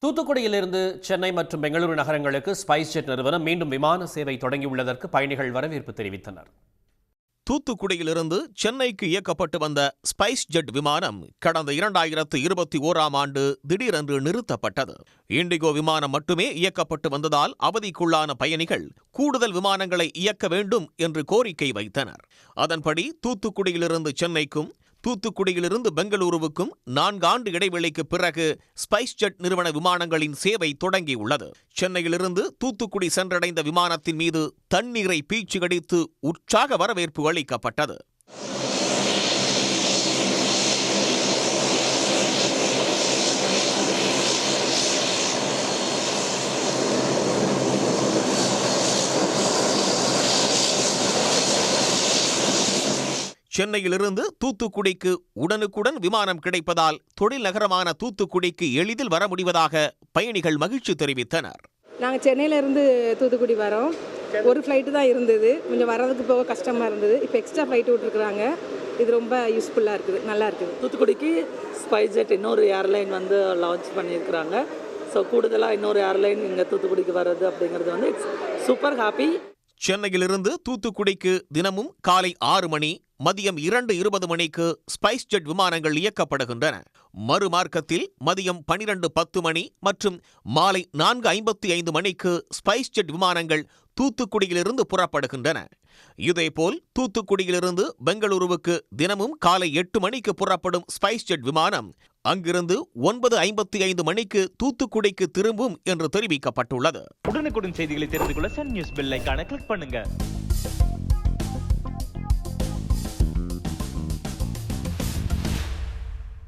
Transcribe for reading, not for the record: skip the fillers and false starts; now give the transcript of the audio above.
தூத்துக்குடியிலிருந்து சென்னை மற்றும் பெங்களூரு நகரங்களுக்கு spice jet நிறுவனம் மீண்டும் விமான சேவை தொடங்கியுள்ளதற்கு பயணிகள் வரவேற்பு தெரிவித்தனர். தூத்துக்குடியிலிருந்து சென்னைக்கு இயக்கப்பட்டு வந்த ஸ்பைஸ் ஜெட் விமானம் கடந்த 2021ஆம் ஆண்டு திடீரென்று நிறுத்தப்பட்டது. இண்டிகோ விமானம் மட்டுமே இயக்கப்பட்டு வந்ததால் அவதிக்குள்ளான பயணிகள் கூடுதல் விமானங்களை இயக்க வேண்டும் என்று கோரிக்கை வைத்தனர். அதன்படி தூத்துக்குடியிலிருந்து சென்னைக்கும் தூத்துக்குடியிலிருந்து பெங்களூருவுக்கும் 4 ஆண்டு இடைவெளிக்கு பிறகு ஸ்பைஸ் ஜெட் நிறுவன விமானங்களின் சேவை தொடங்கியுள்ளது. சென்னையிலிருந்து தூத்துக்குடி சென்றடைந்த விமானத்தின் மீது தண்ணீரை பீச்சிகடித்து உற்சாக வரவேற்பு அளிக்கப்பட்டது. சென்னையிலிருந்து தூத்துக்குடிக்கு உடனுக்குடன் விமானம் கிடைப்பதால் தொழில் நகரமான தூத்துக்குடிக்கு எளிதில் வர முடிவதாக பயணிகள் மகிழ்ச்சி தெரிவித்தனர். நாங்கள் சென்னையிலேருந்து தூத்துக்குடி வரோம். ஒரு ஃப்ளைட்டு தான் இருந்தது, கொஞ்சம் வர்றதுக்கு போக கஷ்டமாக இருந்தது. இப்போ எக்ஸ்ட்ரா ஃப்ளைட்டு விட்டுருக்குறாங்க. இது ரொம்ப யூஸ்ஃபுல்லாக இருக்குது, நல்லா இருக்குது. தூத்துக்குடிக்கு ஸ்பைஸ் ஜெட் இன்னொரு ஏர்லைன் லான்ச் பண்ணியிருக்கிறாங்க. ஸோ கூடுதலாக இன்னொரு ஏர்லைன் இங்கே தூத்துக்குடிக்கு வர்றது அப்படிங்கிறது இட்ஸ் சூப்பர் ஹாப்பி. சென்னையிலிருந்து தூத்துக்குடிக்கு தினமும் காலை 6 மணி, மதியம் 2:20 மணிக்கு ஸ்பைஸ் ஜெட் விமானங்கள் இயக்கப்படுகின்றன. மறுமார்க்கத்தில் மதியம் 12:10 மணி மற்றும் மாலை 4:55 மணிக்கு ஸ்பைஸ் ஜெட் விமானங்கள் தூத்துக்குடியிலிருந்து புறப்படுகின்றன. இதேபோல் தூத்துக்குடியிலிருந்து பெங்களூருவுக்கு தினமும் காலை 8 மணிக்கு புறப்படும் ஸ்பைஸ் ஜெட் விமானம் அங்கிருந்து 9:55 மணிக்கு தூத்துக்குடிக்கு திரும்பும் என்று தெரிவிக்கப்பட்டுள்ளது. உடனுக்குடன் செய்திகளை தெரிந்து கொள்ள சன் நியூஸ் பெல் ஐகானை கிளிக் பண்ணுங்க.